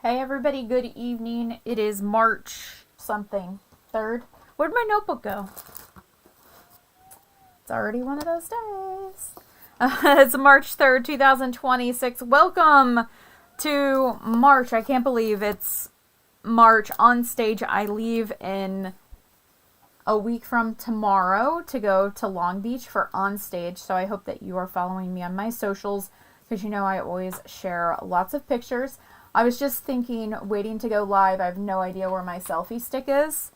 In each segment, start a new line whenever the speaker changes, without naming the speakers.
Hey everybody, good evening. It is March something, 3rd. Where'd my notebook go? It's already one of those days. It's March 3rd, 2026. Welcome to March. I can't believe it's March. On stage, I leave in a week from tomorrow to go to Long Beach for On Stage. So I hope that you are following me on my socials because you know I always share lots of pictures. I was just thinking, waiting to go live, I have no idea where my selfie stick is,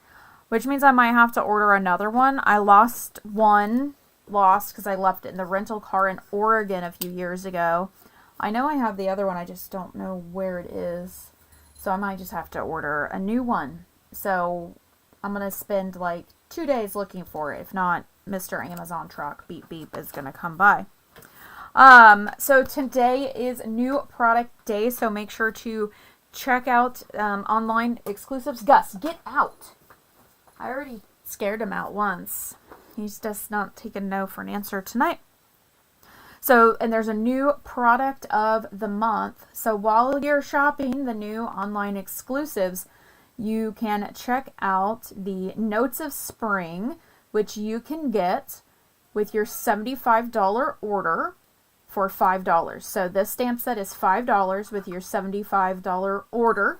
which means I might have to order another one. I lost because I left it in the rental car in Oregon a few years ago. I know I have the other one, I just don't know where it is. So I might just have to order a new one. So I'm going to spend like 2 days looking for it. If not, Mr. Amazon truck, beep beep, is going to come by. So today is new product day, so make sure to check out online exclusives. Gus, get out. I already scared him out once. He's just not taking no for an answer tonight. So, and there's a new product of the month. So while you're shopping the new online exclusives, you can check out the Notes of Spring, which you can get with your $75 order for $5. So this stamp set is $5 with your $75 order.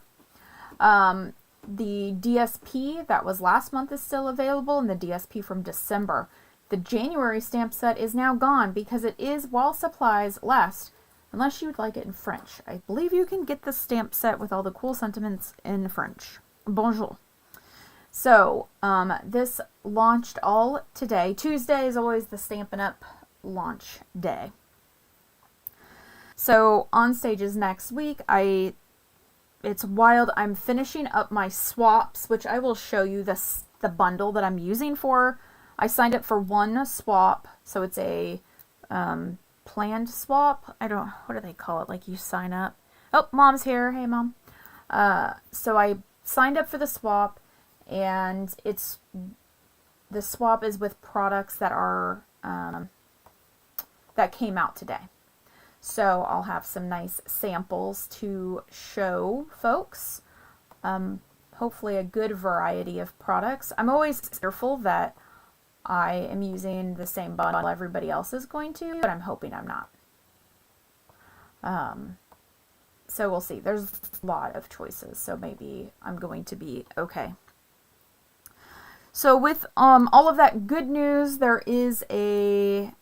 The DSP that was last month is still available, and the DSP from December. The January stamp set is now gone because it is while supplies last, unless you would like it in French. I believe you can get the stamp set with all the cool sentiments in French. Bonjour. So this launched all today. Tuesday is always the Stampinup launch day. So On Stage is next week. It's wild. I'm finishing up my swaps, which I will show you the bundle that I'm using for. I signed up for one swap, so it's a planned swap. What do they call it? Like you sign up. Oh, Mom's here. Hey, Mom. So I signed up for the swap, and the swap is with products that are that came out today. So I'll have some nice samples to show folks. Hopefully a good variety of products. I'm always fearful that I am using the same bundle everybody else is going to, but I'm hoping I'm not. So we'll see. There's a lot of choices, so maybe I'm going to be okay. So with all of that good news, there is a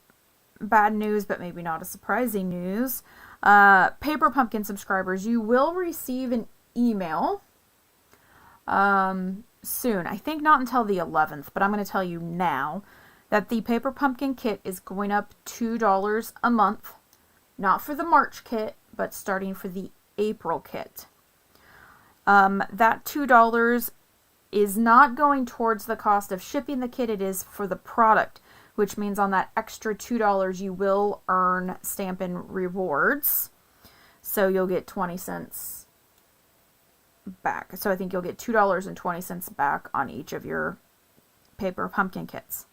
bad news, but maybe not a surprising news. Paper Pumpkin subscribers, you will receive an email soon. I think not until the 11th, but I'm going to tell you now that the Paper Pumpkin kit is going up $2 a month. Not for the March kit, but starting for the April kit. That $2 is not going towards the cost of shipping the kit. It is for the product, which means on that extra $2 you will earn Stampin' rewards. So you'll get 20 cents back. So I think you'll get $2.20 back on each of your Paper Pumpkin kits.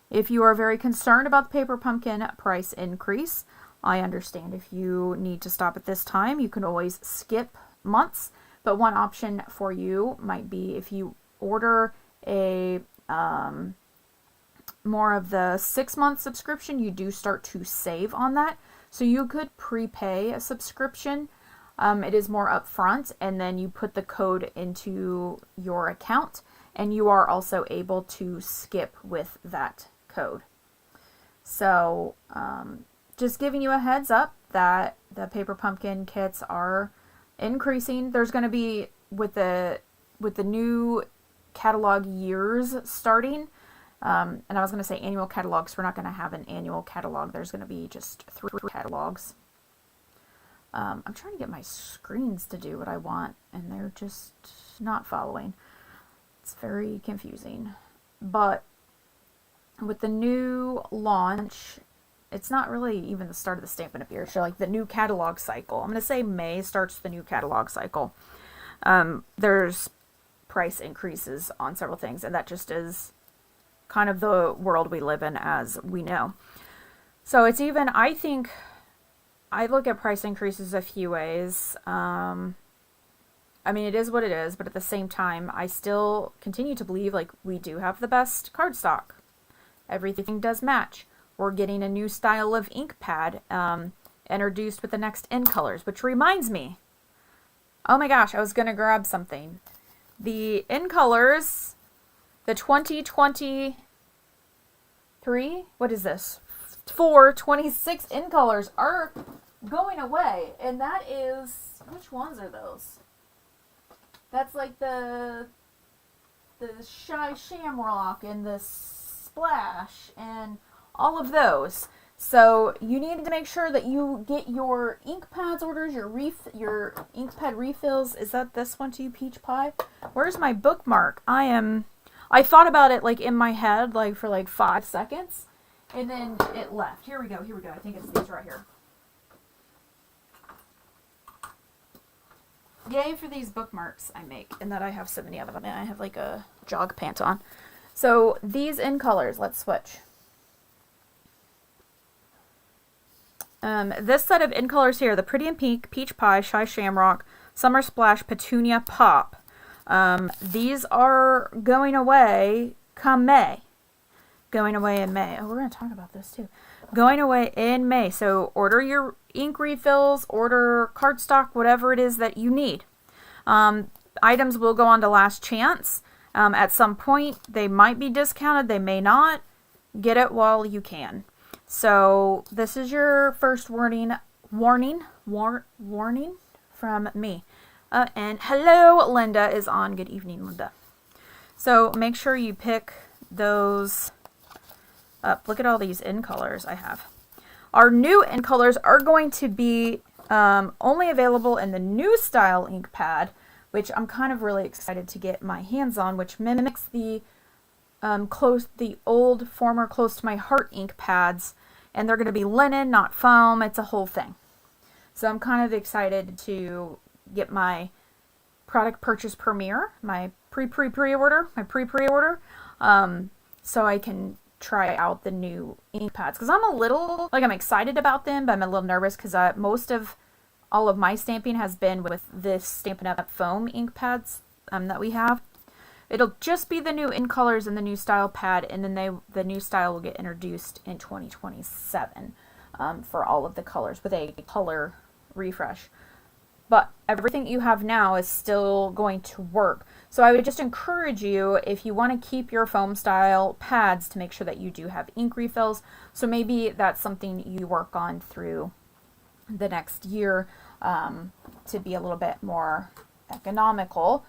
If you are very concerned about the Paper Pumpkin price increase, I understand if you need to stop at this time. You can always skip months, but one option for you might be if you order a more of the 6-month subscription, you do start to save on that. So you could prepay a subscription. It is more upfront, and then you put the code into your account, and you are also able to skip with that code. So just giving you a heads up that the Paper Pumpkin kits are increasing. There's going to be, with the new catalog years starting, and I was going to say annual catalogs. We're not going to have an annual catalog. There's going to be just 3 catalogs. I'm trying to get my screens to do what I want, and they're just not following. It's very confusing. But with the new launch, it's not really even the start of the Stampinup year. So like the new catalog cycle. I'm going to say May starts the new catalog cycle. There's price increases on several things, and that just is kind of the world we live in, as we know. So it's even, I think, I look at price increases a few ways. I mean, it is what it is, but at the same time, I still continue to believe like we do have the best cardstock. Everything does match. We're getting a new style of ink pad introduced with the next in colors, which reminds me, oh my gosh, I was going to grab something. The in colors, the 2023, what is this? 426 in colors are going away, and that is, which ones are those? That's like the Shy Shamrock and the Splash and all of those. So you need to make sure that you get your ink pads orders, your ink pad refills. Is that this one to you, Peach Pie? Where's my bookmark? I thought about it like in my head like for like 5 seconds, and then it left. Here we go. I think it's these right here. Yay for these bookmarks I make, and that I have so many of them, and I have like a jog pant on. So these in colors, let's switch. This set of in colors here, the Pretty in Pink, Peach Pie, Shy Shamrock, Summer Splash, Petunia Pop. These are going away come May. Going away in May. Oh, we're going to talk about this too. Going away in May. So order your ink refills, order cardstock, whatever it is that you need. Items will go on to last chance. At some point, they might be discounted. They may not. Get it while you can. So this is your first warning from me. And hello, Linda is on. Good evening, Linda. So make sure you pick those up. Look at all these in colors I have. Our new in colors are going to be only available in the new style ink pad, which I'm kind of really excited to get my hands on, which mimics the old former close to my heart ink pads, and they're going to be linen, not foam. It's a whole thing. So I'm kind of excited to get my product purchase premiere, my pre-order, so I can try out the new ink pads, because I'm excited about them, but I'm a little nervous because most of all of my stamping has been with this Stampin' Up! Foam ink pads that we have. It'll just be the new in colors and the new style pad, and then the new style will get introduced in 2027 for all of the colors with a color refresh. But everything you have now is still going to work. So I would just encourage you, if you want to keep your foam style pads, to make sure that you do have ink refills. So maybe that's something you work on through the next year to be a little bit more economical.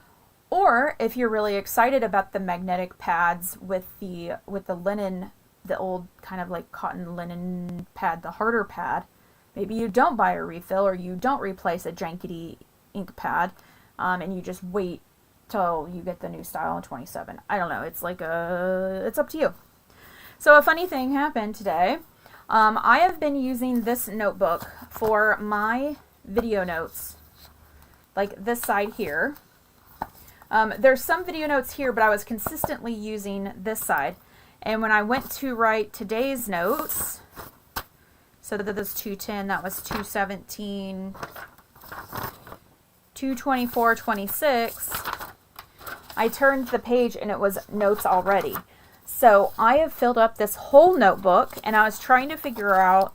Or if you're really excited about the magnetic pads with the linen, the old kind of like cotton linen pad, the harder pad, maybe you don't buy a refill, or you don't replace a jankety ink pad, and you just wait till you get the new style in 27. I don't know. It's up to you. So a funny thing happened today. I have been using this notebook for my video notes, like this side here. There's some video notes here, but I was consistently using this side. And when I went to write today's notes, so that was 210, that was 217, 224, 26, I turned the page and it was notes already. So I have filled up this whole notebook, and I was trying to figure out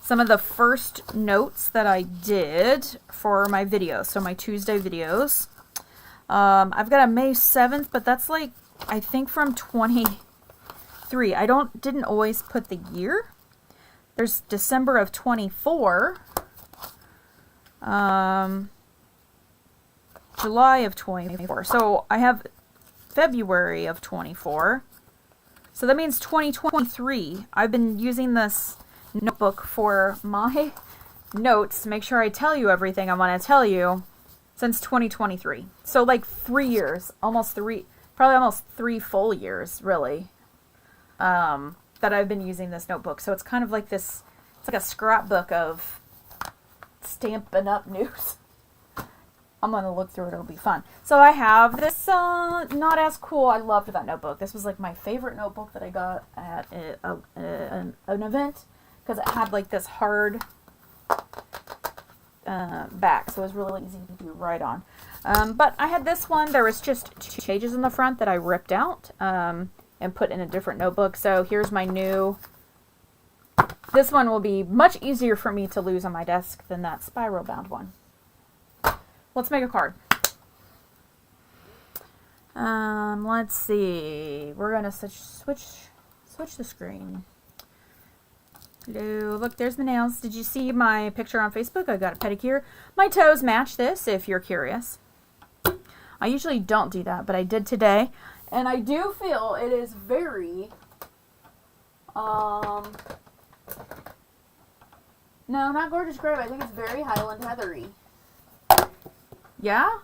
some of the first notes that I did for my videos, so my Tuesday videos. I've got a May 7th, but that's like, I think from 23. I didn't always put the year. There's December of 24. July of 24. So I have February of 24. So that means 2023. I've been using this notebook for my notes to make sure I tell you everything I want to tell you since 2023. So like 3 years, probably almost 3 full years, really, that I've been using this notebook. So it's kind of like this, it's like a scrapbook of Stampin' Up! News. I'm going to look through it. It'll be fun. So I have this Not As Cool. I loved that notebook. This was like my favorite notebook that I got at an event, because it had like this hard back, so it was really easy to do right on. But I had this one. There was just 2 pages in the front that I ripped out and put in a different notebook. So here's my new. This one will be much easier for me to lose on my desk than that spiral bound one. Let's make a card. Let's see. We're gonna switch the screen. Hello, look, there's the nails. Did you see my picture on Facebook? I got a pedicure. My toes match this, if you're curious. I usually don't do that, but I did today. And I do feel it is very, no, not Gorgeous Grape. I think it's very Highland Heathery. Yeah?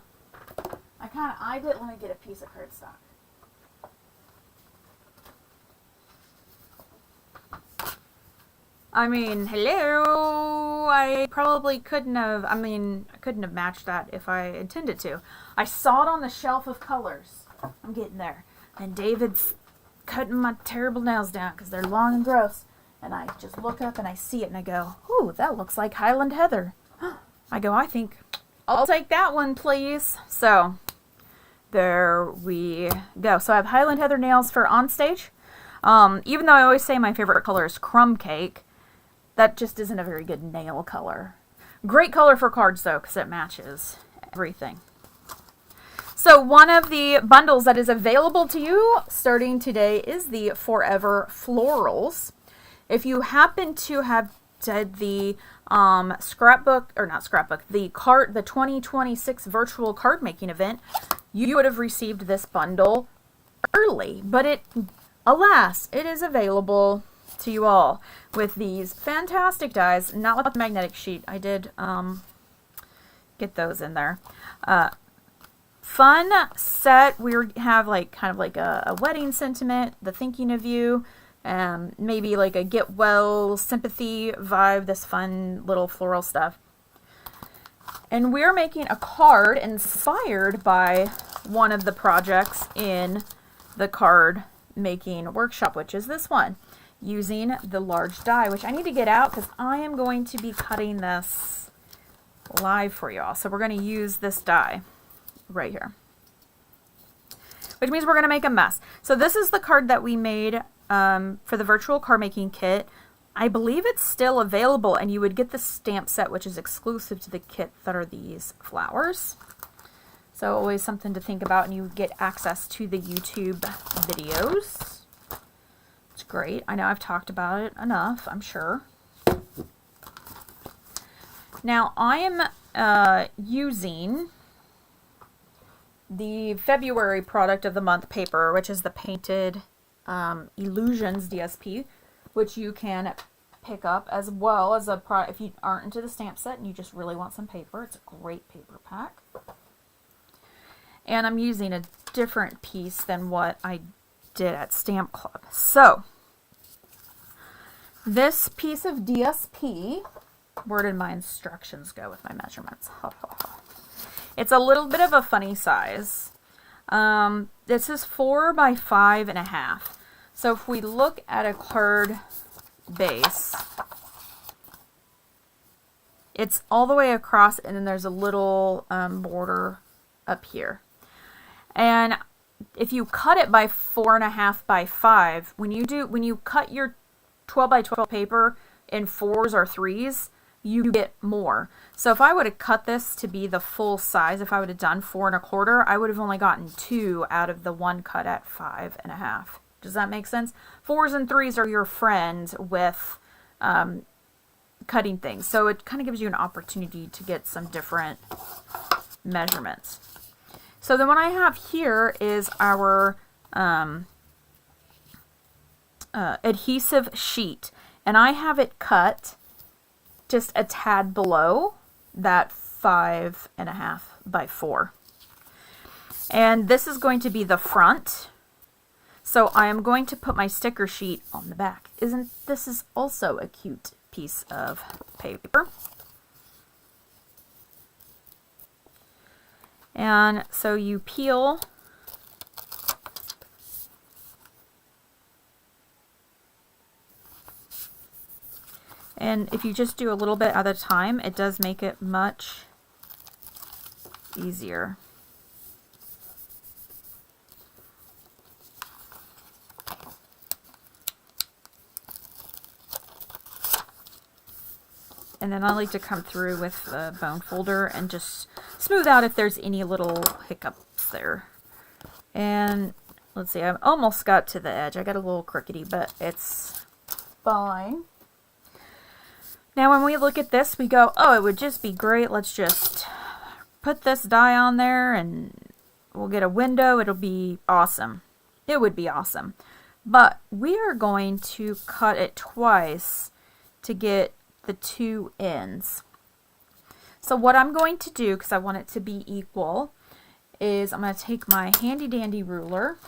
I kind of eyed it. Let me get a piece of cardstock. I mean, hello. I probably couldn't have, I couldn't have matched that if I intended to. I saw it on the shelf of colors. I'm getting there. And David's cutting my terrible nails down because they're long and gross. And I just look up and I see it and I go, ooh, that looks like Highland Heather. I go, I think I'll take that one, please. So there we go. So I have Highland Heather nails for on stage. Even though I always say my favorite color is crumb cake, that just isn't a very good nail color. Great color for cards though, because it matches everything. So one of the bundles that is available to you starting today is the Forever Florals. If you happen to have did the scrapbook, or not scrapbook, the 2026 virtual card making event, you would have received this bundle early, but alas, it is available to you all with these fantastic dies, not with the magnetic sheet. I did get those in there. Fun set. We have kind of like a wedding sentiment, the thinking of you, maybe like a get well sympathy vibe, this fun little floral stuff. And we're making a card inspired by one of the projects in the card making workshop, which is this one, using the large die, which I need to get out because I am going to be cutting this live for y'all. So we're going to use this die right here, which means we're going to make a mess. So this is the card that we made for the virtual card making kit. I believe it's still available, and you would get the stamp set, which is exclusive to the kit, that are these flowers. So always something to think about, and you get access to the YouTube videos. It's great. I know I've talked about it enough, I'm sure. Now I am using the February product of the month paper, which is the Painted Illusions DSP, which you can pick up as well as a product if you aren't into the stamp set and you just really want some paper. It's a great paper pack. And I'm using a different piece than what I did at Stamp Club. So this piece of DSP, where did my instructions go with my measurements? It's a little bit of a funny size. This is 4 by 5.5. So if we look at a card base, it's all the way across, and then there's a little border up here. And if you cut it by 4.5 by 5, when you cut your 12 by 12 paper in 4s or 3s, you get more. So if I would have cut this to be the full size, if I would have done 4 1/4, I would have only gotten 2 out of the one cut at 5.5. Does that make sense? 4s and 3s are your friends with cutting things. So it kind of gives you an opportunity to get some different measurements. So then what I have here is our adhesive sheet. And I have it cut just a tad below that 5.5 by 4. And this is going to be the front. So I am going to put my sticker sheet on the back. This is also a cute piece of paper. And so you peel And if you just do a little bit at a time, it does make it much easier. And then I like to come through with the bone folder and just smooth out if there's any little hiccups there. And let's see, I almost got to the edge. I got a little crookedy, but it's fine. Now when we look at this, we go, oh, it would just be great. Let's just put this die on there and we'll get a window. It'll be awesome. It would be awesome. But we are going to cut it twice to get the two ends. So what I'm going to do, because I want it to be equal, is I'm going to take my handy dandy ruler.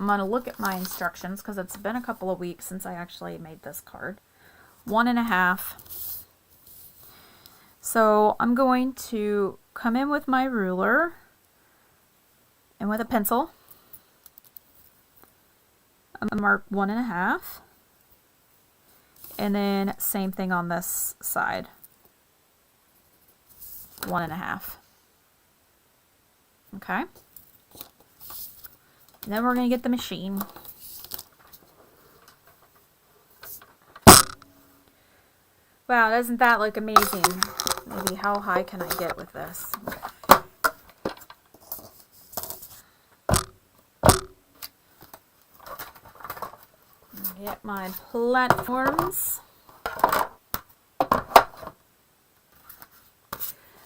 I'm going to look at my instructions because it's been a couple of weeks since I actually made this card. 1.5. So I'm going to come in with my ruler and with a pencil. I'm going to mark 1.5. And then same thing on this side. 1.5. Okay. And then we're going to get the machine. Wow, doesn't that look amazing? Maybe how high can I get with this? Get my platforms.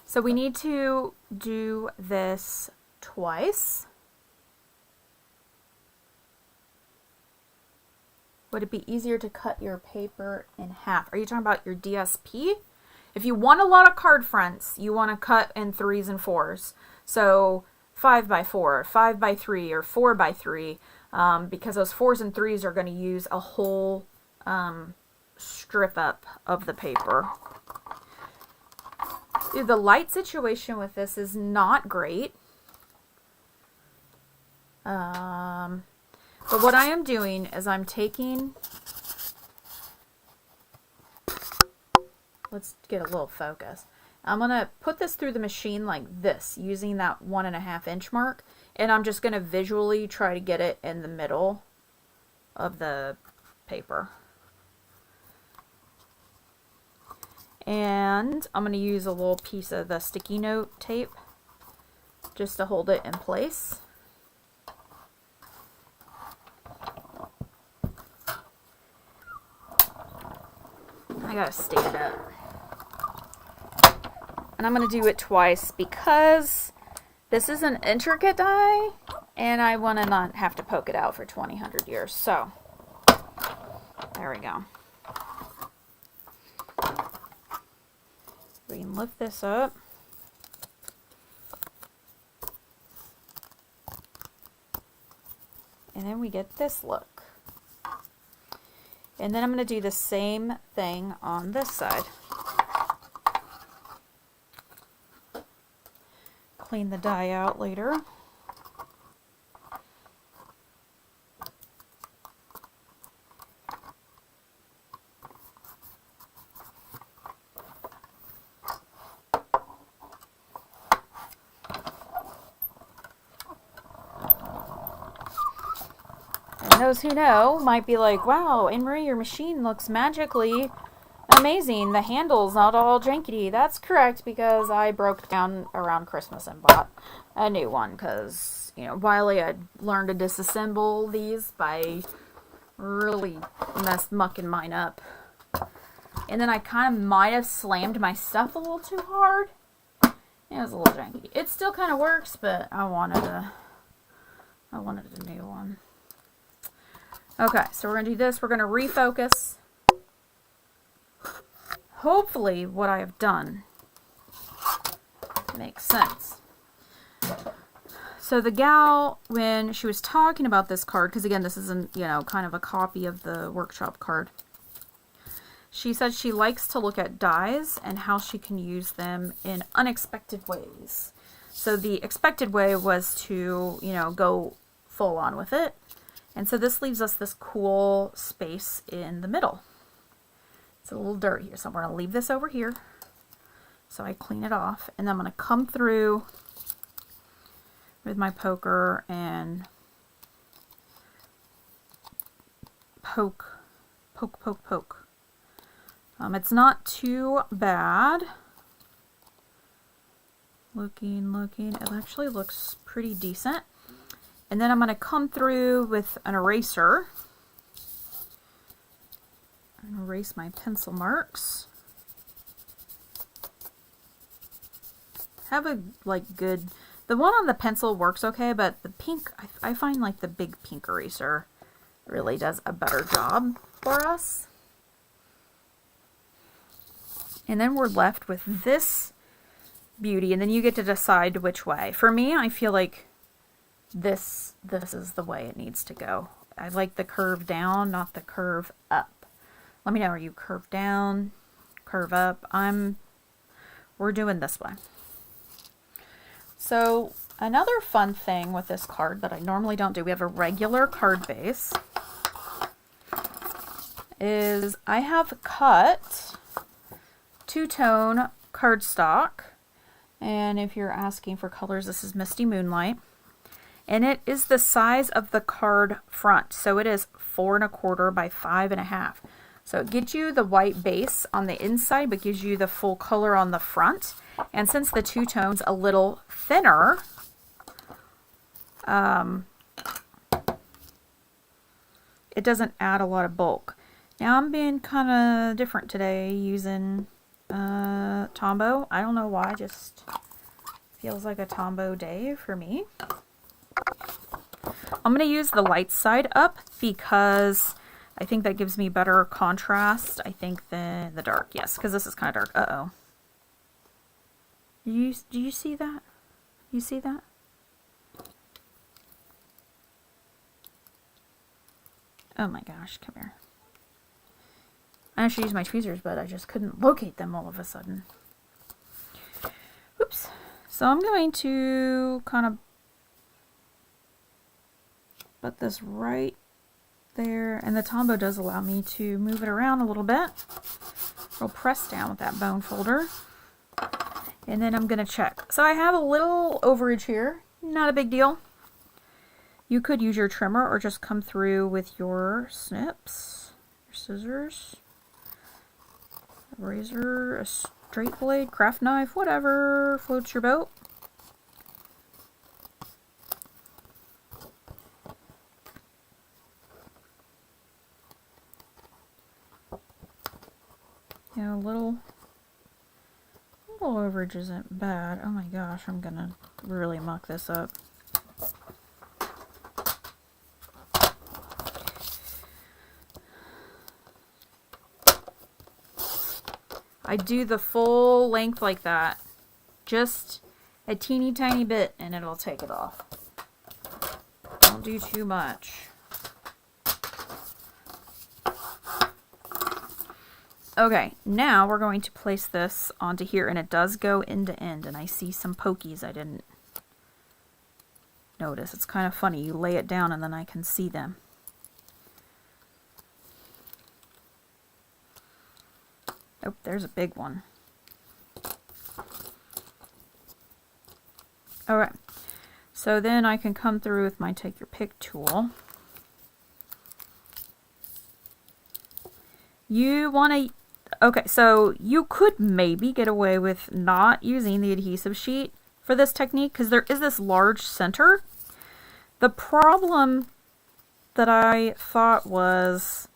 So we need to do this twice. Would it be easier to cut your paper in half? Are you talking about your DSP? If you want a lot of card fronts, you want to cut in 3s and 4s. So 5x4, 5x3, or 4x3. Because those 4s and 3s are going to use a whole strip up of the paper. Dude, the light situation with this is not great. But what I am doing is I'm taking, let's get a little focus. I'm going to put this through the machine like this, using that 1.5 inch mark. And I'm just going to visually try to get it in the middle of the paper. And I'm going to use a little piece of the sticky note tape just to hold it in place. I gotta stand up. And I'm going to do it twice because this is an intricate die, and I want to not have to poke it out for 2,000 years. So, there we go. We can lift this up. And then we get this look. And then I'm going to do the same thing on this side. Clean the die out later. And those who know might be like, wow, Anne-Marie, your machine looks magically amazing. The handle's not all jankety. That's correct, because I broke down around Christmas and bought a new one because, you know, Wiley had learned to disassemble these by really mucking mine up. And then I kind of might have slammed my stuff a little too hard. It was a little janky. It still kind of works, but I wanted a new one. Okay, so we're going to do this. We're going to refocus. Hopefully what I have done makes sense. So the gal, when she was talking about this card, because again, this isn't, you know, kind of a copy of the workshop card, she said she likes to look at dies and how she can use them in unexpected ways. So the expected way was to, you know, go full on with it. And so this leaves us this cool space in the middle. It's a little dirty here, so I'm going to leave this over here so I clean it off, and then I'm going to come through with my poker and poke. It's not too bad. Looking, it actually looks pretty decent. And then I'm going to come through with an eraser and erase my pencil marks. Have a good, the one on the pencil works okay, but the pink, I find like the big pink eraser really does a better job for us. And then we're left with this beauty, and then you get to decide which way. For me, I feel like this is the way it needs to go. I like the curve down, not the curve up. Let me know, are you curve down, curve up? We're doing this way. So another fun thing with this card that I normally don't do, we have a regular card base, is I have cut two-tone cardstock. And if you're asking for colors, this is Misty Moonlight. And it is the size of the card front. So it is 4 1/4 by 5 1/2. So it gets you the white base on the inside, but gives you the full color on the front. And since the two-tone's a little thinner, it doesn't add a lot of bulk. Now I'm being kind of different today using Tombow. I don't know why, just feels like a Tombow day for me. I'm going to use the light side up because I think that gives me better contrast, I think, than the dark. Yes, because this is kind of dark. Uh-oh. Do you see that? You see that? Oh my gosh, come here. I should use my tweezers, but I just couldn't locate them all of a sudden. Oops. So I'm going to kind of put this right there, and the Tombow does allow me to move it around a little bit. We'll press down with that bone folder, and then I'm going to check. So I have a little overage here, not a big deal. You could use your trimmer or just come through with your snips, your scissors, a razor, a straight blade, craft knife, whatever floats your boat. You know, a little overage isn't bad. Oh my gosh, I'm gonna really muck this up. I do the full length like that, just a teeny tiny bit, and it'll take it off. Don't do too much. Okay, now we're going to place this onto here, and it does go end to end, and I see some pokies I didn't notice. It's kind of funny, you lay it down and then I can see them. Oh, there's a big one. Alright, so then I can come through with my take your pick tool. You want to, okay, so you could maybe get away with not using the adhesive sheet for this technique because there is this large center. The problem that I thought was,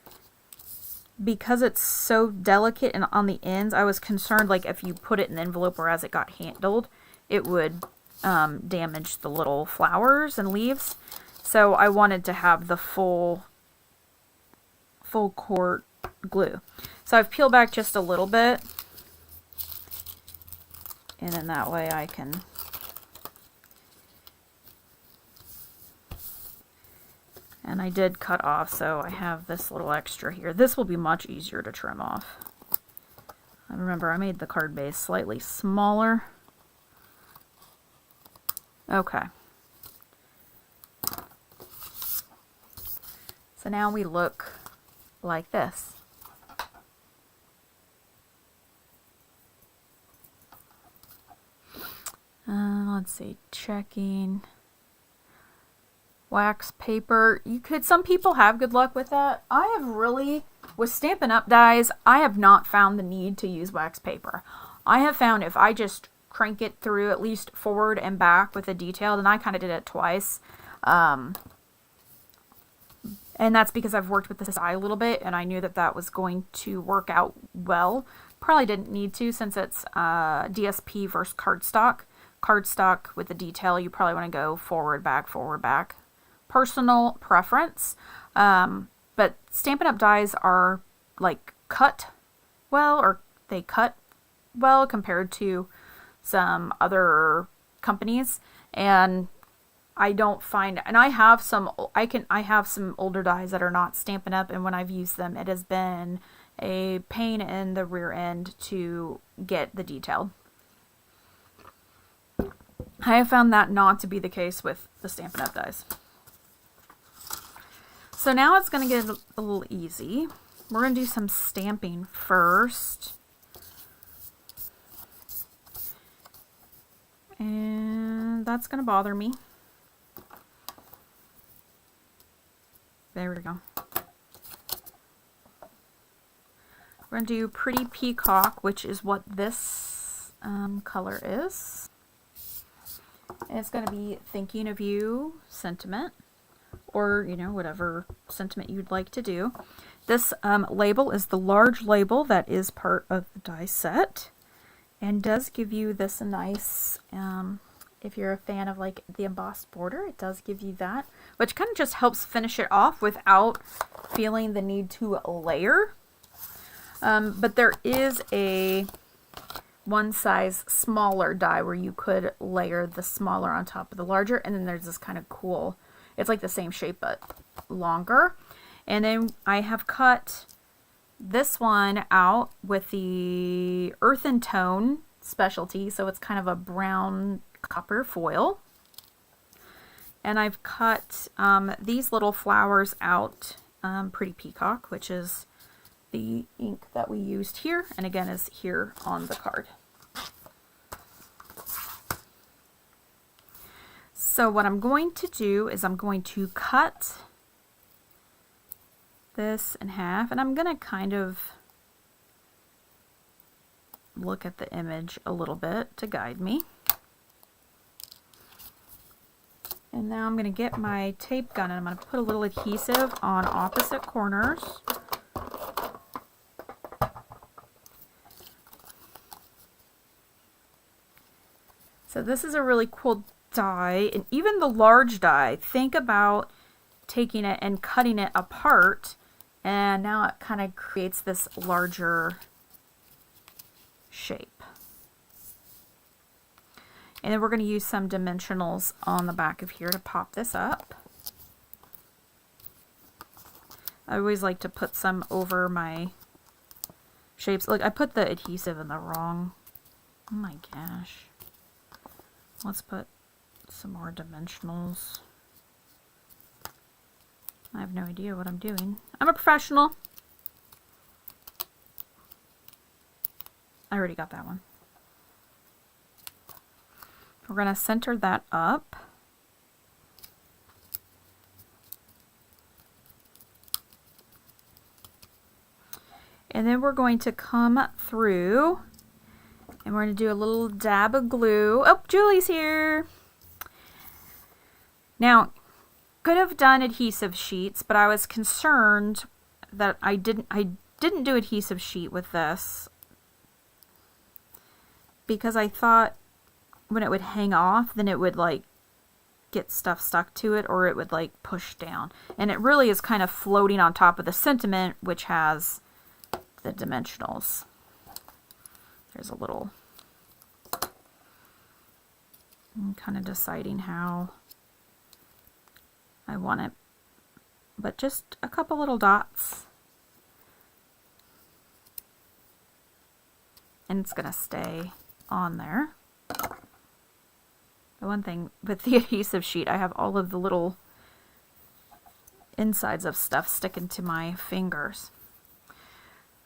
because it's so delicate and on the ends, I was concerned like if you put it in the envelope or as it got handled, it would damage the little flowers and leaves. So I wanted to have the full court glue. So I've peeled back just a little bit, and then that way I can and I did cut off, so I have this little extra here. This will be much easier to trim off. I remember I made the card base slightly smaller. Okay. So now we look like this. Let's see, checking. Wax paper. Some people have good luck with that. I have really, with Stampin' Up! Dies, I have not found the need to use wax paper. I have found if I just crank it through at least forward and back with a detail, then I kind of did it twice. And that's because I've worked with this die a little bit, and I knew that that was going to work out well. Probably didn't need to, since it's DSP versus cardstock. Cardstock with the detail, you probably want to go forward, back, forward, back. Personal preference. But Stampin' Up! Dies are like cut well, or they cut well compared to some other companies. And I don't find, and I have some older dies that are not Stampin' Up! And when I've used them, it has been a pain in the rear end to get the detail. I have found that not to be the case with the Stampin' Up! Dies. So now it's going to get a little easy. We're going to do some stamping first. And that's going to bother me. There we go. We're going to do Pretty Peacock, which is what this color is. And it's going to be Thinking of You sentiment, or, you know, whatever sentiment you'd like to do. This label is the large label that is part of the die set, and does give you this nice, if you're a fan of like the embossed border, it does give you that, which kind of just helps finish it off without feeling the need to layer. But there is a one size smaller die where you could layer the smaller on top of the larger, and then there's this kind of cool, it's like the same shape but longer. And then I have cut this one out with the earthen tone specialty, so it's kind of a brown copper foil. And I've cut these little flowers out, Pretty Peacock, which is the ink that we used here, and again is here on the card. So what I'm going to do is I'm going to cut this in half, and I'm going to kind of look at the image a little bit to guide me. And now I'm going to get my tape gun, and I'm going to put a little adhesive on opposite corners. So this is a really cool die, and even the large die, think about taking it and cutting it apart, and now it kind of creates this larger shape. And then we're going to use some dimensionals on the back of here to pop this up. I always like to put some over my shapes. Look, I put the adhesive in the wrong, oh my gosh. Let's put some more dimensionals. I have no idea what I'm doing. I'm a professional. I already got that one. We're going to center that up. And then we're going to come through and we're going to do a little dab of glue. Oh, Julie's here. Now, could have done adhesive sheets, but I was concerned that I didn't do adhesive sheet with this because I thought when it would hang off, then it would like get stuff stuck to it, or it would like push down. And it really is kind of floating on top of the sentiment, which has the dimensionals. There's a little, I'm kind of deciding how I want it, but just a couple little dots, and it's gonna stay on there. The one thing with the adhesive sheet, I have all of the little insides of stuff sticking to my fingers.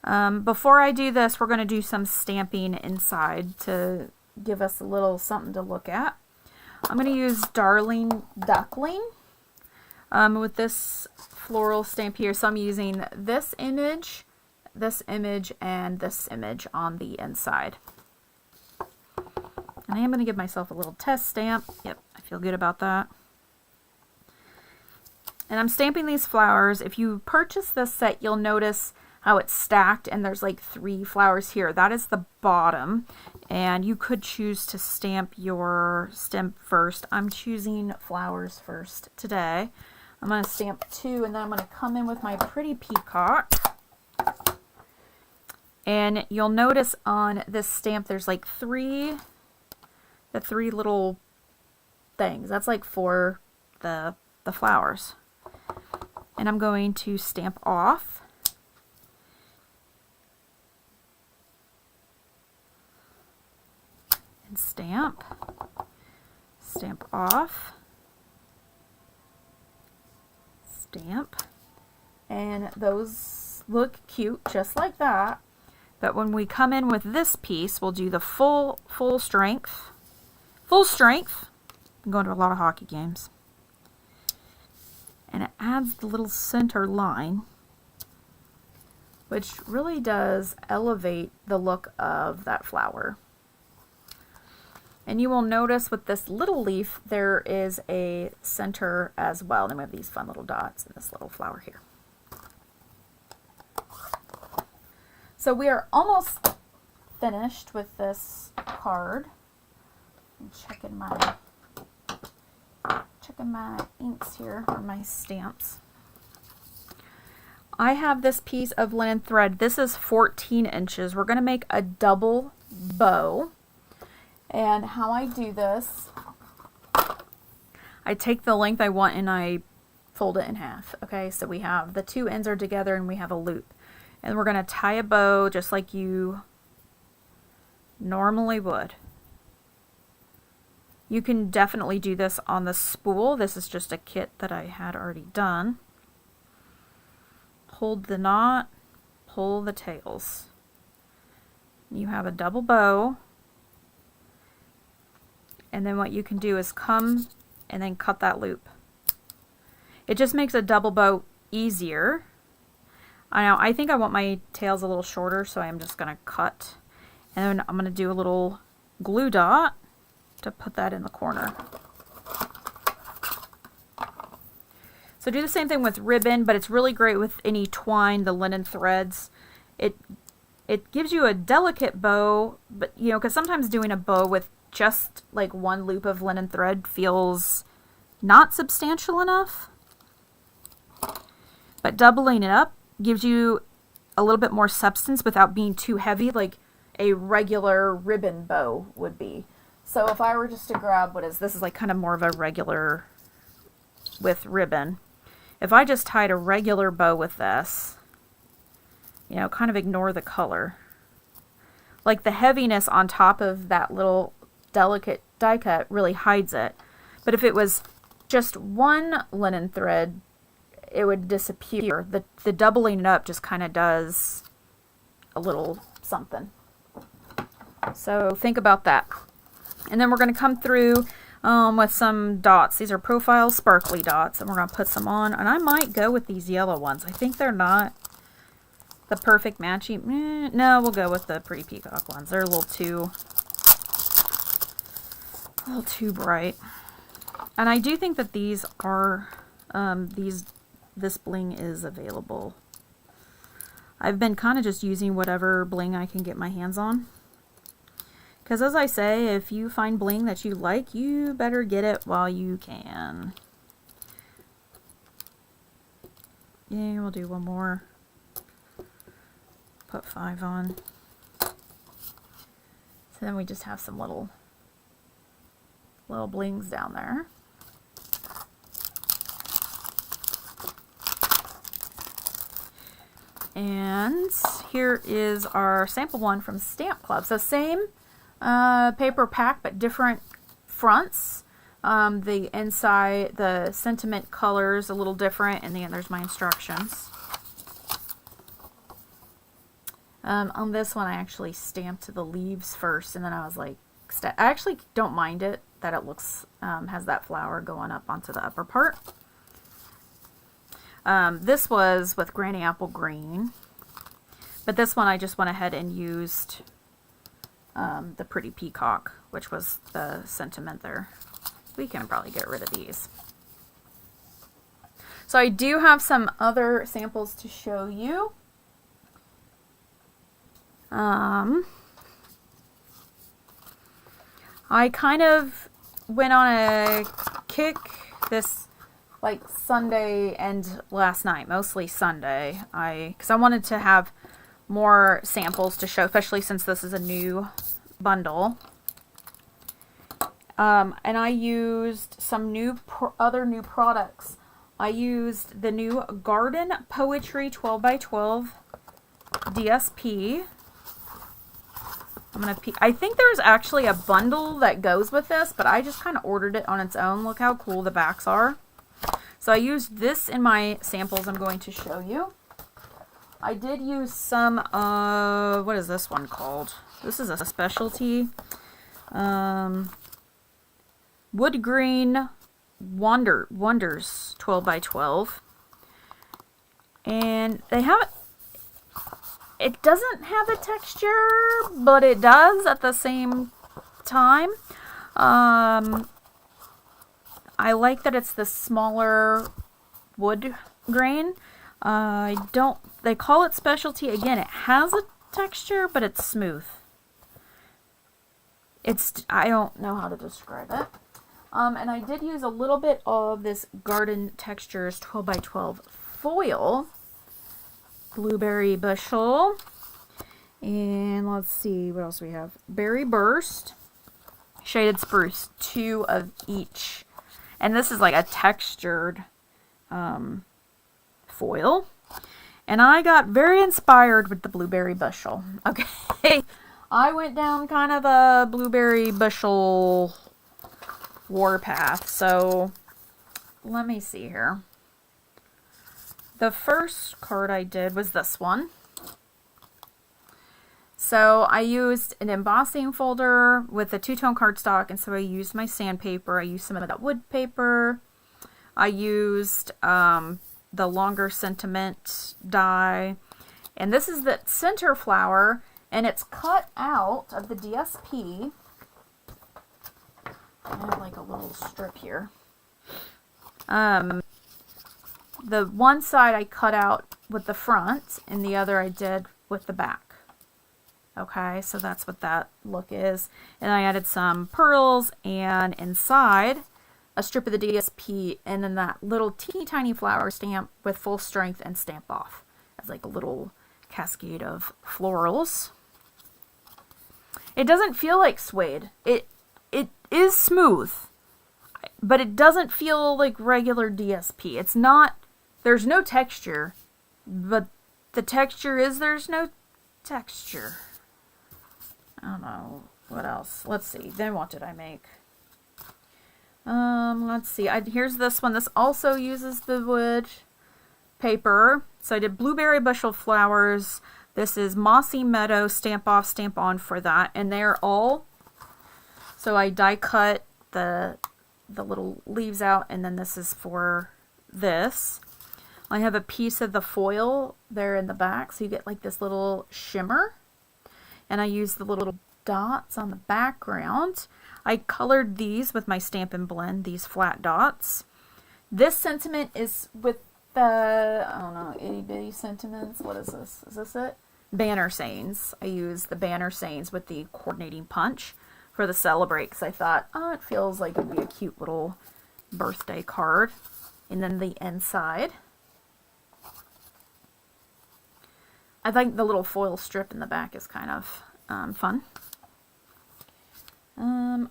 Before I do this, we're going to do some stamping inside to give us a little something to look at. I'm going to use Darling Duckling with this floral stamp here. So I'm using this image, and this image on the inside. And I am going to give myself a little test stamp. Yep, I feel good about that. And I'm stamping these flowers. If you purchase this set, you'll notice how it's stacked and there's like 3 flowers here. That is the bottom. And you could choose to stamp your stem first. I'm choosing flowers first today. I'm going to stamp 2 and then I'm going to come in with my pretty peacock. And you'll notice on this stamp there's like 3 little things. That's like for the flowers. And I'm going to stamp off. And stamp. Stamp off. Stamp. And those look cute just like that. But when we come in with this piece, we'll do the full strength. Full strength. I'm going to a lot of hockey games. And it adds the little center line, which really does elevate the look of that flower. And you will notice with this little leaf, there is a center as well. And then we have these fun little dots in this little flower here. So we are almost finished with this card. I'm checking my inks here, or my stamps. I have this piece of linen thread. This is 14 inches. We're going to make a double bow. And how I do this, I take the length I want and I fold it in half. Okay, so we have the 2 ends are together and we have a loop. And we're going to tie a bow just like you normally would. You can definitely do this on the spool. This is just a kit that I had already done. Hold the knot, pull the tails. You have a double bow. And then what you can do is come and then cut that loop. It just makes a double bow easier. I think I want my tails a little shorter, so I'm just going to cut. And then I'm going to do a little glue dot to put that in the corner. So do the same thing with ribbon, but it's really great with any twine, the linen threads. It gives you a delicate bow, but you know, because sometimes doing a bow with just like 1 loop of linen thread feels not substantial enough. But doubling it up gives you a little bit more substance without being too heavy like a regular ribbon bow would be. So if I were just to grab this is like kind of more of a regular with ribbon. If I just tied a regular bow with this, you know, kind of ignore the color. Like the heaviness on top of that little delicate die cut really hides it. But if it was just 1 linen thread, it would disappear. The doubling it up just kind of does a little something. So think about that. And then we're going to come through with some dots. These are profile sparkly dots, and we're going to put some on. And I might go with these yellow ones. I think they're not the perfect matching. No, we'll go with the pretty peacock ones. They're a little too bright. And I do think that these are this bling is available. I've been kind of just using whatever bling I can get my hands on. Because as I say, if you find bling that you like, you better get it while you can. Yeah, we'll do one more. Put 5 on. So then we just have some little blings down there. And here is our sample one from Stamp Club. So same paper pack, but different fronts. The inside, the sentiment colors a little different, and then there's my instructions. On this one, I actually stamped the leaves first, and then I was like, I actually don't mind it that it looks, has that flower going up onto the upper part. This was with Granny Apple Green, but this one I just went ahead and used the Pretty Peacock, which was the sentiment there. We can probably get rid of these. So I do have some other samples to show you. I kind of went on a kick this like Sunday and last night, mostly Sunday. Because I wanted to have more samples to show, especially since this is a new bundle. And I used some other new products. I used the new Garden Poetry 12x12 DSP. I think there's actually a bundle that goes with this, but I just kind of ordered it on its own. Look how cool the backs are. So I used this in my samples I'm going to show you. I did use some of, what is this one called? This is a specialty. Wood Green Wonders 12x12. And they have it. It doesn't have a texture, but it does at the same time. I like that it's the smaller wood grain. They call it specialty. Again, it has a texture, but it's smooth. I don't know how to describe it. And I did use a little bit of this Garden Textures 12x12 foil. Blueberry Bushel. And let's see, what else we have? Berry Burst. Shaded Spruce. 2 of each. And this is like a textured foil. And I got very inspired with the Blueberry Bushel. Okay. I went down kind of a Blueberry Bushel warpath. So, let me see here. The first card I did was this one. So I used an embossing folder with a 2-tone cardstock, and so I used my sandpaper. I used some of that wood paper. I used the longer sentiment die. And this is the center flower, and it's cut out of the DSP. I have like a little strip here. The one side I cut out with the front, and the other I did with the back. Okay, so that's what that look is. And I added some pearls, and inside a strip of the DSP, and then that little teeny tiny flower stamp with full strength and stamp off. As like a little cascade of florals. It doesn't feel like suede. It is smooth, but it doesn't feel like regular DSP. It's not. There's no texture, but the texture is there's no texture. I don't know what else. Let's see. Then what did I make? Let's see. Here's this one. This also uses the wood paper. So I did Blueberry Bushel flowers. This is Mossy Meadow stamp off, stamp on for that, and they're all. So I die cut the little leaves out, and then this is for this. I have a piece of the foil there in the back, so you get like this little shimmer. And I use the little dots on the background. I colored these with my Stampin' Blend, these flat dots. This sentiment is with the, I don't know, itty bitty sentiments. What is this? Is this it? Banner sayings. I use the banner sayings with the coordinating punch for the celebrate, because I thought, oh, it feels like it'd be a cute little birthday card. And then the inside. I think the little foil strip in the back is kind of fun.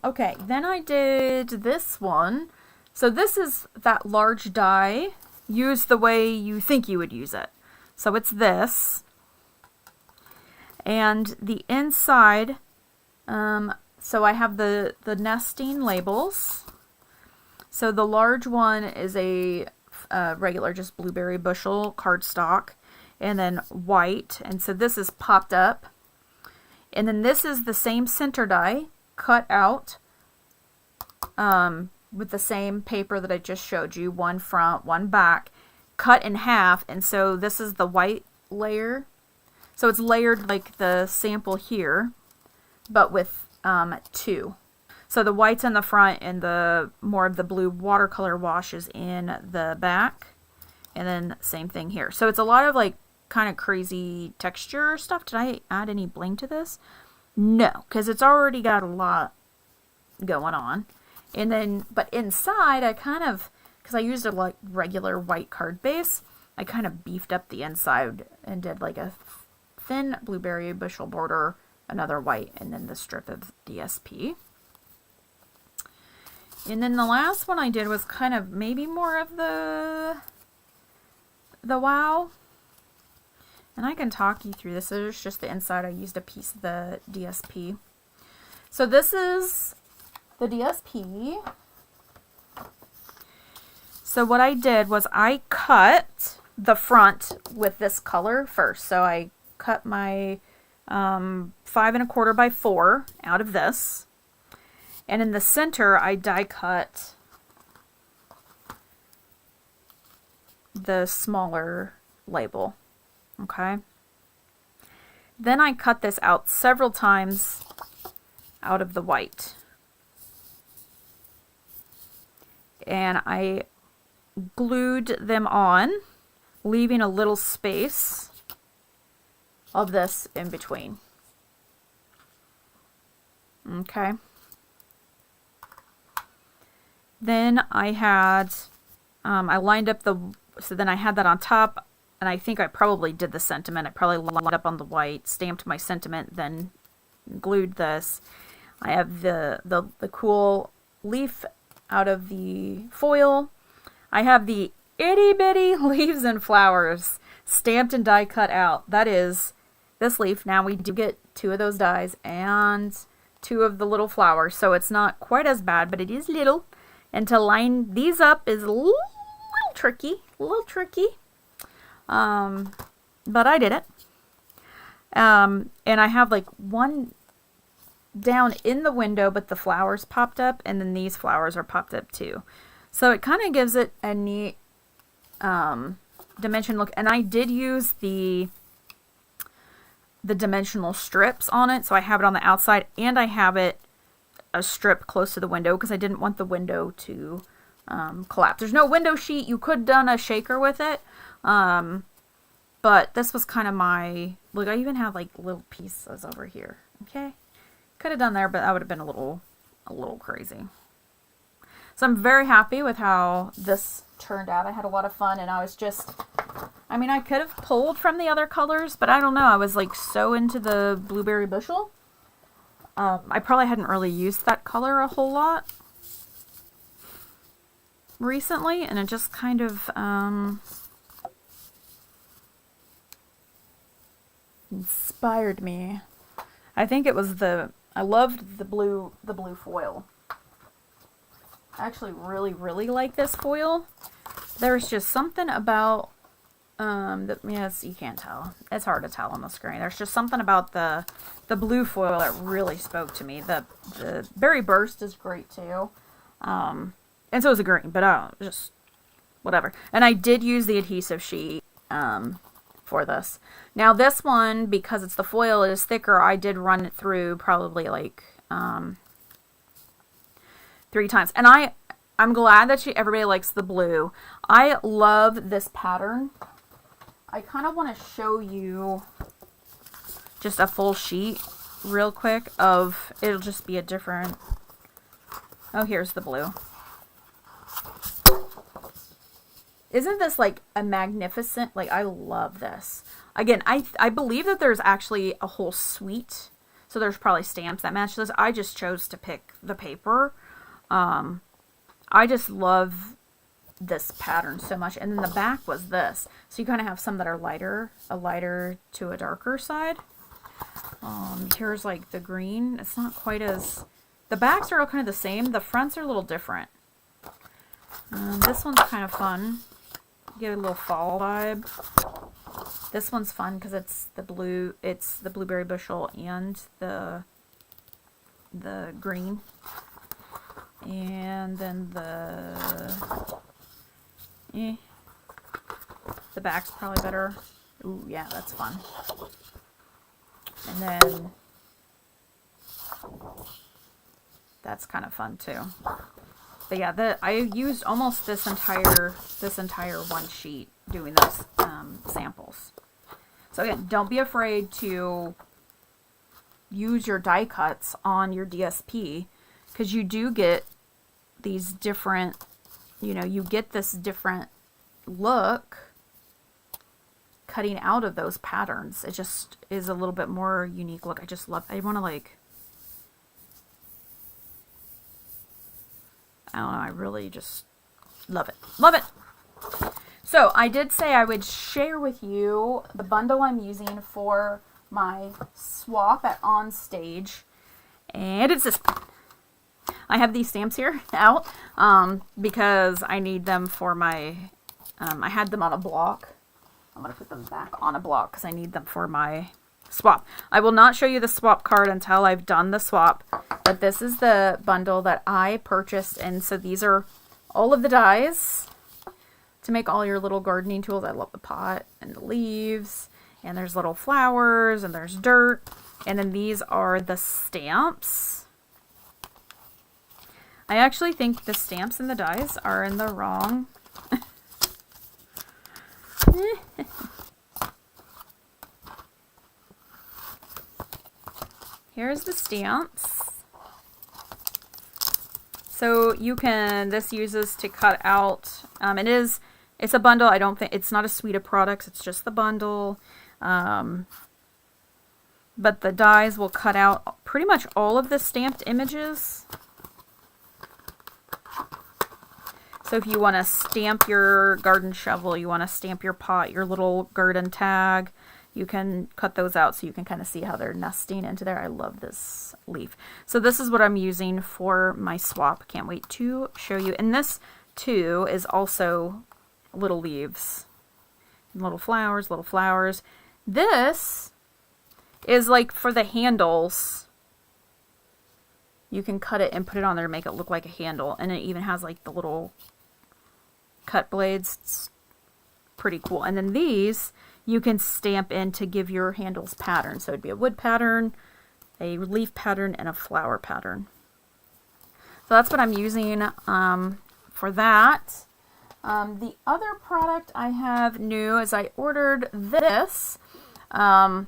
Okay, then I did this one. So this is that large die used the way you think you would use it. So it's this. And the inside, so I have the nesting labels. So the large one is a regular just Blueberry Bushel cardstock. And then white, and so this is popped up. And then this is the same center die, cut out with the same paper that I just showed you, one front, one back, cut in half. And so this is the white layer. So it's layered like the sample here, but with 2. So the white's in the front and the more of the blue watercolor wash is in the back. And then same thing here. So it's a lot of like kind of crazy texture stuff. Did I add any bling to this? No, because it's already got a lot going on. And then, but inside I kind of, because I used a like regular white card base, I kind of beefed up the inside and did like a thin blueberry bushel border, another white, and then the strip of DSP. And then the last one I did was kind of maybe more of the wow. And I can talk you through this. There's just the inside. I used a piece of the DSP. So this is the DSP. So what I did was I cut the front with this color first. So I cut my 5 1/4 by 4 out of this. And in the center, I die cut the smaller label. Okay. Then I cut this out several times out of the white. And I glued them on, leaving a little space of this in between. Okay. Then I had, I lined up so then I had that on top, and I think I probably did the sentiment. I probably lined up on the white, stamped my sentiment, then glued this. I have the cool leaf out of the foil. I have the itty bitty leaves and flowers stamped and die cut out. That is this leaf. Now we do get 2 of those dies and 2 of the little flowers, so it's not quite as bad, but it is little. And to line these up is a little tricky, but I did it. And I have like one down in the window, but the flowers popped up, and then these flowers are popped up too. So it kind of gives it a neat dimension look. And I did use the dimensional strips on it, so I have it on the outside, and I have it a strip close to the window because I didn't want the window to collapse. There's no window sheet. You could have done a shaker with it, but this was kind of my look. I even have like little pieces over here. Okay, could have done there, but that would have been a little crazy. So I'm very happy with how this turned out. I had a lot of fun, and I was just, I mean, I could have pulled from the other colors, but I don't know. I was like so into the blueberry bushel. I probably hadn't really used that color a whole lot recently, and it just kind of inspired me. I think it was I loved the blue foil. I actually really like this foil. There's just something about yes, you can't tell. It's hard to tell on the screen. There's just something about the blue foil that really spoke to me. The berry burst is great too. And so is the green, but just whatever. And I did use the adhesive sheet for this. Now this one, because it's the foil, it is thicker. I did run it through probably like 3 times. And I'm glad that everybody likes the blue. I love this pattern. I kind of want to show you just a full sheet real quick of, it'll just be a different, oh, here's the blue. Isn't this like a magnificent, like I love this. Again, I believe that there's actually a whole suite, so there's probably stamps that match this. I just chose to pick the paper. I just love this pattern so much. And then the back was this. So you kind of have some that are lighter, a lighter to a darker side. Here's like the green. It's not quite as, the backs are all kind of the same. The fronts are a little different. This one's kind of fun. Get a little fall vibe. This one's fun because it's the blueberry bushel and the the green. And then the back's probably better. Ooh, yeah, that's fun. And then that's kind of fun too. But yeah, I used almost this entire one sheet doing those samples. So again, don't be afraid to use your die cuts on your DSP, because you do get these different, you get this different look cutting out of those patterns. It just is a little bit more unique look. I want to I don't know, I really just love it. Love it! So, I did say I would share with you the bundle I'm using for my swap at On Stage. And it's this. I have these stamps here out because I need them for my, I had them on a block. I'm going to put them back on a block because I need them for my swap. I will not show you the swap card until I've done the swap, but this is the bundle that I purchased, and so these are all of the dies to make all your little gardening tools. I love the pot and the leaves, and there's little flowers, and there's dirt, and then these are the stamps. I actually think the stamps and the dies are in the wrong. Here's the stamps. So you can, this uses to cut out, it's a bundle. I don't think, it's not a suite of products. It's just the bundle. But the dies will cut out pretty much all of the stamped images. So if you want to stamp your garden shovel, you want to stamp your pot, your little garden tag, you can cut those out so you can kind of see how they're nesting into there. I love this leaf. So this is what I'm using for my swap. Can't wait to show you. And this too is also little leaves, little flowers, little flowers. This is like for the handles. You can cut it and put it on there to make it look like a handle. And it even has like the little cut blades. It's pretty cool. And then these you can stamp in to give your handles pattern. So it'd be a wood pattern, a leaf pattern, and a flower pattern. So that's what I'm using for that. The other product I have new is I ordered this so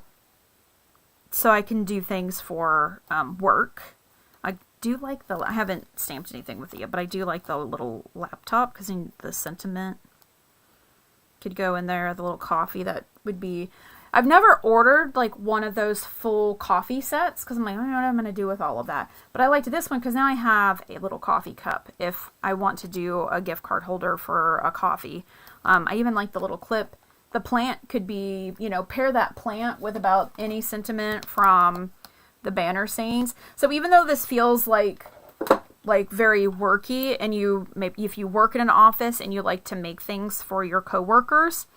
I can do things for work. I do like I haven't stamped anything with it yet, but I do like the little laptop because the sentiment could go in there. The little coffee that would be, I've never ordered like one of those full coffee sets because I'm like, I don't know what I'm going to do with all of that. But I liked this one because now I have a little coffee cup if I want to do a gift card holder for a coffee. I even like the little clip. The plant could be, pair that plant with about any sentiment from the banner sayings. So even though this feels like very worky, and if you work in an office and you like to make things for your coworkers,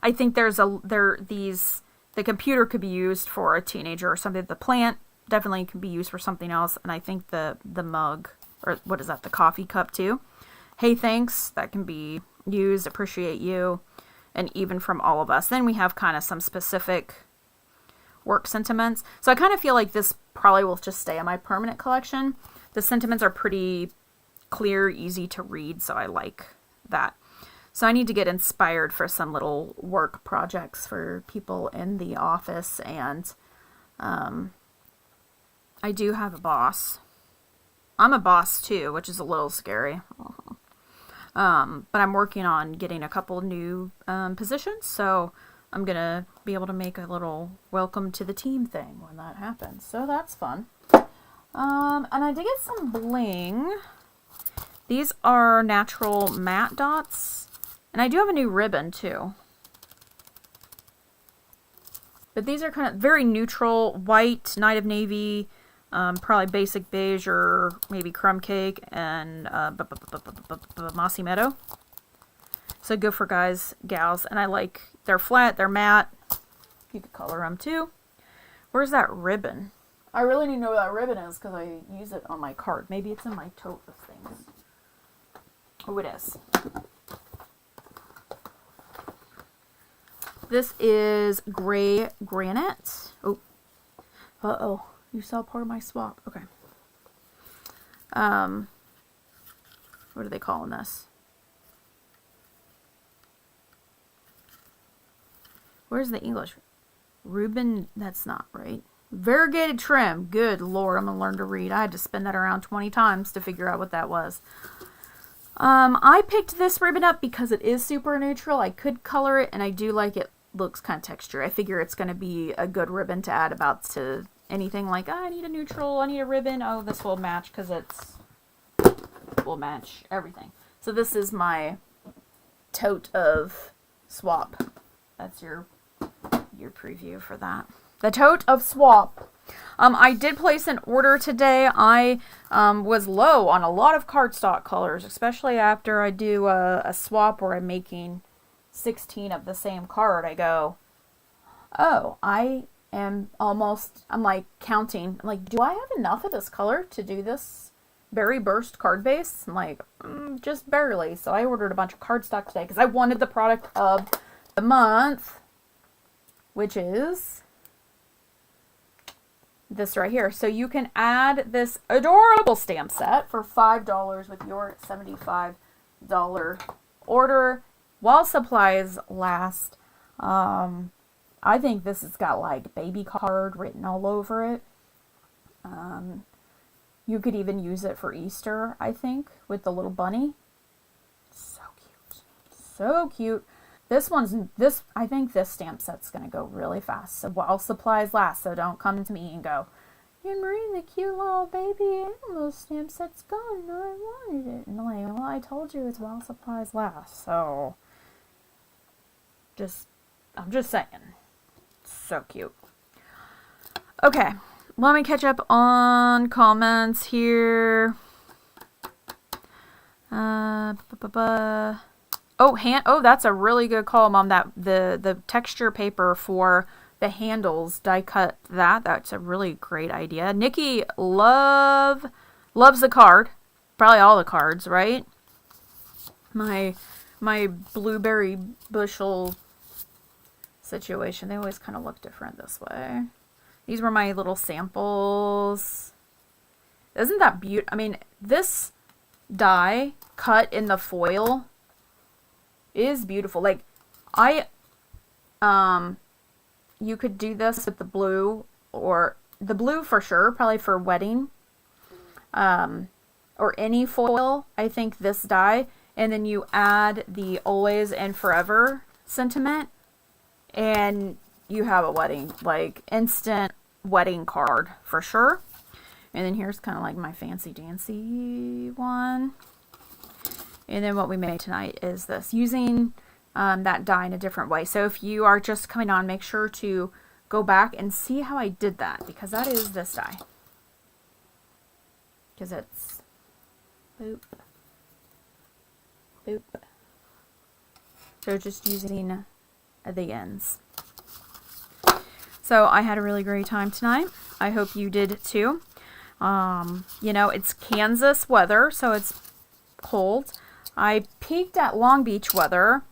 I think the computer could be used for a teenager or something. The plant definitely can be used for something else, and I think the mug, or what is that, the coffee cup too. Hey, thanks, that can be used. Appreciate you, and even from all of us. Then we have kind of some specific work sentiments. So I kind of feel like this probably will just stay in my permanent collection. The sentiments are pretty clear, easy to read, so I like that. So I need to get inspired for some little work projects for people in the office, and I do have a boss. I'm a boss too, which is a little scary. But I'm working on getting a couple new positions, so I'm going to be able to make a little welcome to the team thing when that happens. So that's fun. And I did get some bling. These are natural matte dots. And I do have a new ribbon too. But these are kind of very neutral, white, Night of Navy, probably basic beige or maybe crumb cake, and mossy meadow. So good for guys, gals. And I like, they're flat, they're matte. You could color them too. Where's that ribbon? I really need to know where that ribbon is because I use it on my card. Maybe it's in my tote of things. Oh, it is. This is gray granite. Oh. Uh-oh. You saw part of my swap. Okay. What are they calling this? Where's the English? Reuben, that's not right. Variegated trim. Good Lord, I'm going to learn to read. I had to spin that around 20 times to figure out what that was. I picked this ribbon up because it is super neutral. I could color it, and I do like it looks kind of textured. I figure it's going to be a good ribbon to add about to anything like, oh, I need a neutral, I need a ribbon. Oh, this will match because will match everything. So this is my tote of swap. That's your preview for that. The tote of swap. I did place an order today. I was low on a lot of cardstock colors, especially after I do a swap where I'm making 16 of the same card. I go, oh, I'm like counting. I'm like, do I have enough of this color to do this Berry Burst card base? I'm like, just barely. So I ordered a bunch of cardstock today because I wanted the product of the month, which is this right here. So you can add this adorable stamp set for $5 with your $75 order while supplies last. I think this has got like baby card written all over it. You could even use it for Easter, I think, with the little bunny. So cute. So cute. I think this stamp set's going to go really fast. So while supplies last, so don't come to me and go, Anne Marie, the cute little baby animal stamp set's gone. No, I wanted it. And I'm like, well, I told you it's while supplies last. So I'm just saying. So cute. Okay, let me catch up on comments here. Oh, that's a really good call, Mom. That the texture paper for the handles, die cut that. That's a really great idea. Nikki loves the card. Probably all the cards, right? My blueberry bushel situation. They always kind of look different this way. These were my little samples. Isn't that beautiful? I mean, this die cut in the foil is beautiful. Like, you could do this with the blue, or the blue for sure, probably for wedding, or any foil. I think this die, and then you add the always and forever sentiment, and you have a wedding, like instant wedding card for sure. And then here's kind of like my fancy dancy one. And then what we made tonight is this, using that die in a different way. So if you are just coming on, make sure to go back and see how I did that, because that is this die. Because it's boop, boop. So just using the ends. So I had a really great time tonight. I hope you did too. You know, it's Kansas weather, so it's cold. I peeked at Long Beach weather,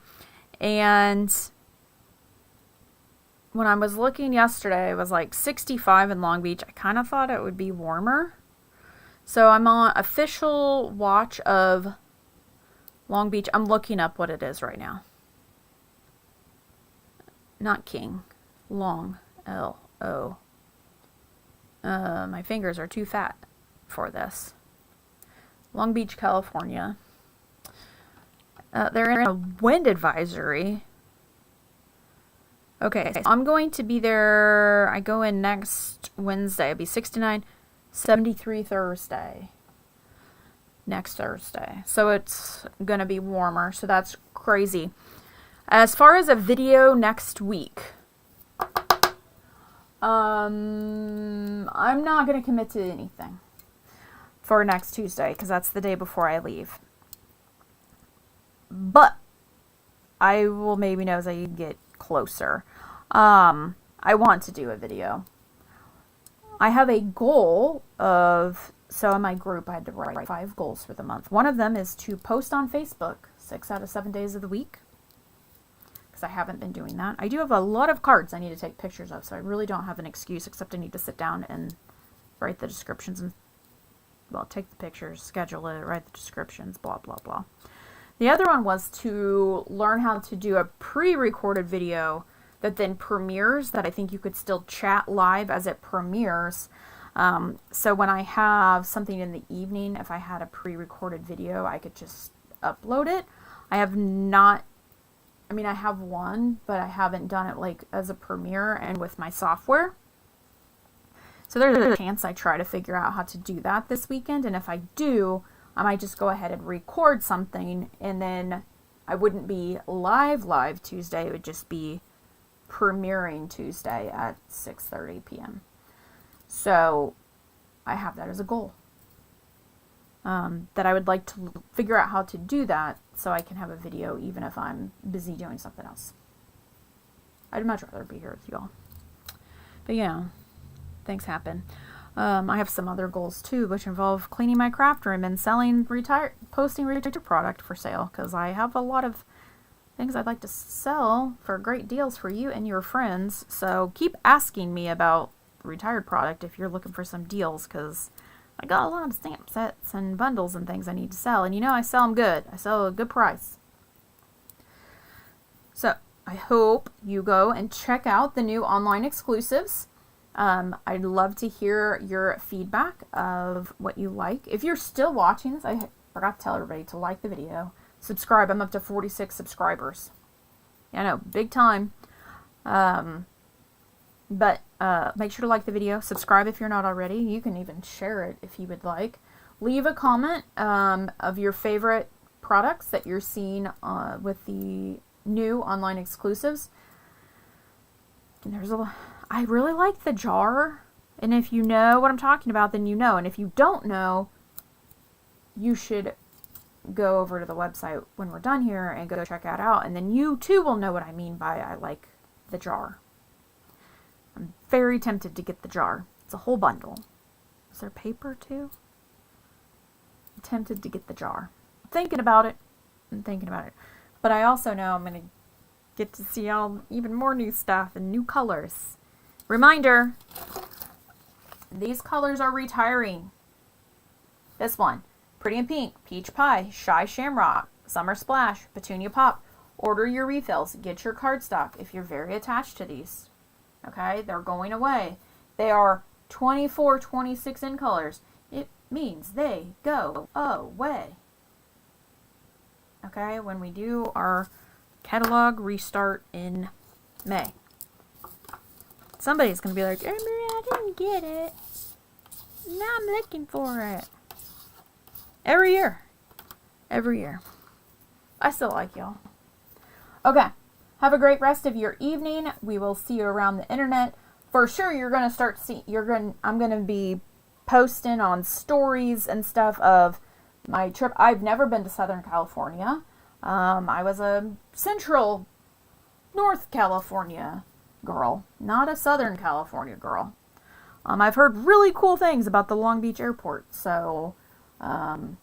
and when I was looking yesterday, it was like 65 in Long Beach. I kind of thought it would be warmer. So I'm on official watch of Long Beach. I'm looking up what it is right now. Not King. Long. L-O. My fingers are too fat for this. Long Beach, California. They're in a wind advisory. Okay, so I'm going to be there. I go in next Wednesday. It'll be 69, 73 Thursday. Next Thursday. So it's going to be warmer. So that's crazy. As far as a video next week, I'm not going to commit to anything for next Tuesday, because that's the day before I leave. But I will maybe know as I get closer. I want to do a video. I have a goal of, so in my group I had to write 5 goals for the month. One of them is to post on Facebook 6 out of 7 days of the week, because I haven't been doing that. I do have a lot of cards I need to take pictures of, so I really don't have an excuse, except I need to sit down and write the descriptions and, well, take the pictures, schedule it, write the descriptions, blah, blah, blah. The other one was to learn how to do a pre-recorded video that then premieres, that I think you could still chat live as it premieres. So when I have something in the evening, if I had a pre-recorded video, I could just upload it. I have not, I mean, I have one, but I haven't done it like as a premiere and with my software. So there's a chance I try to figure out how to do that this weekend. And if I do, I might just go ahead and record something, and then I wouldn't be live Tuesday. It would just be premiering Tuesday at 6:30 p.m. So I have that as a goal. That I would like to figure out how to do that so I can have a video even if I'm busy doing something else. I'd much rather be here with y'all. But yeah, things happen. I have some other goals too, which involve cleaning my craft room and posting retired product for sale, because I have a lot of things I'd like to sell for great deals for you and your friends. So keep asking me about retired product if you're looking for some deals, because I got a lot of stamp sets and bundles and things I need to sell, and you know I sell them good. I sell a good price. So I hope you go and check out the new online exclusives. I'd love to hear your feedback of what you like. If you're still watching this, I forgot to tell everybody to like the video. Subscribe. I'm up to 46 subscribers. Yeah, I know, big time. But make sure to like the video. Subscribe if you're not already. You can even share it if you would like. Leave a comment of your favorite products that you're seeing with the new online exclusives. And there's I really like the jar. And if you know what I'm talking about, then you know. And if you don't know, you should go over to the website when we're done here and go check that out. And then you too will know what I mean by I like the jar. I'm very tempted to get the jar. It's a whole bundle. Is there paper too? I'm tempted to get the jar. I'm thinking about it. But I also know I'm going to get to see even more new stuff and new colors. Reminder, these colors are retiring. This one, Pretty in Pink, Peach Pie, Shy Shamrock, Summer Splash, Petunia Pop. Order your refills. Get your cardstock if you're very attached to these. Okay, they're going away. They are 24, 26 in colors. It means they go away. Okay, when we do our catalog restart in May. Somebody's going to be like, Amber, I didn't get it. Now I'm looking for it. Every year. I still like y'all. Okay. Have a great rest of your evening. We will see you around the internet. For sure, you're going to start seeing, I'm going to be posting on stories and stuff of my trip. I've never been to Southern California. I was a Central North California girl, not a Southern California girl. I've heard really cool things about the Long Beach airport, so, you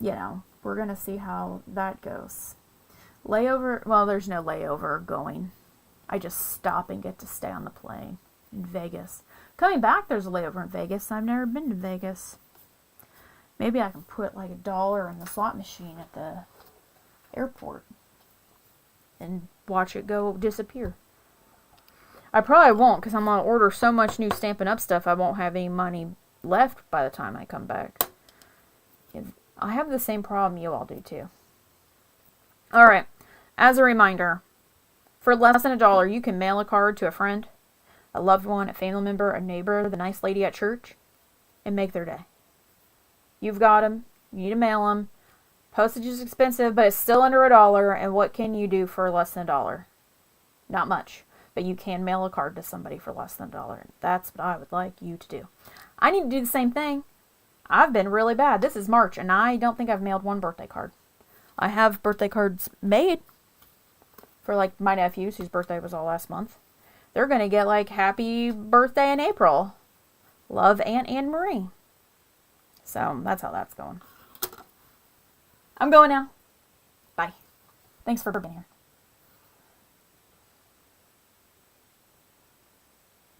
know, we're going to see how that goes. Layover, well, there's no layover going. I just stop and get to stay on the plane in Vegas. Coming back, there's a layover in Vegas. I've never been to Vegas. Maybe I can put like $1 in the slot machine at the airport and watch it go disappear. I probably won't, because I'm going to order so much new Stampin' Up! Stuff I won't have any money left by the time I come back. I have the same problem you all do too. Alright, as a reminder, for less than $1, you can mail a card to a friend, a loved one, a family member, a neighbor, the nice lady at church, and make their day. You've got them, you need to mail them. Postage is expensive, but it's still under $1, and what can you do for less than $1? Not much. But you can mail a card to somebody for less than $1. That's what I would like you to do. I need to do the same thing. I've been really bad. This is March, and I don't think I've mailed one birthday card. I have birthday cards made for, like, my nephews, whose birthday was all last month. They're going to get, like, happy birthday in April. Love, Aunt Anne Marie. So that's how that's going. I'm going now. Bye. Thanks for being here.